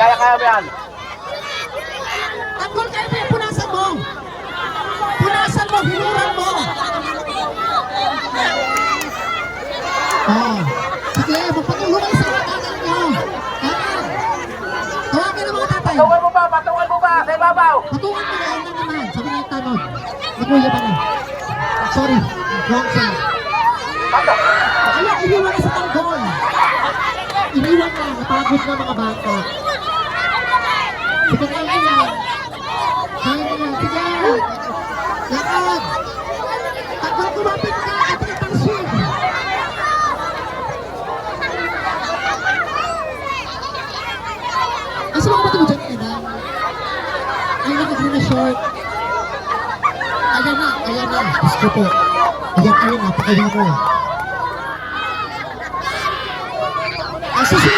Kaya mo yan. Tanggol kayo mo, punasan mo. Punasan mo, hinuran mo. Oh. Sige, magpatuloy kayo sa mga tatay nyo. Tawagin ang mga tatay. Patungan mo ba? Sa ibabaw. Patungan mo na naman. Sabi na yung tanod. Nakuya pa na. Sorry, wrong side. Kaya iniwan na sa tanggol. Iniwan na, napagod na mga bata. Sige, kaya yan. Kaya yan, sige. Lakad. Tanggol, kumapit ka. At ipang-swing. Asa mga bato mo dyan, diba? Ay, nakagano na short. Ayan na, ayan na. Gusto po. Ayan, napakaya mo. Ang susunod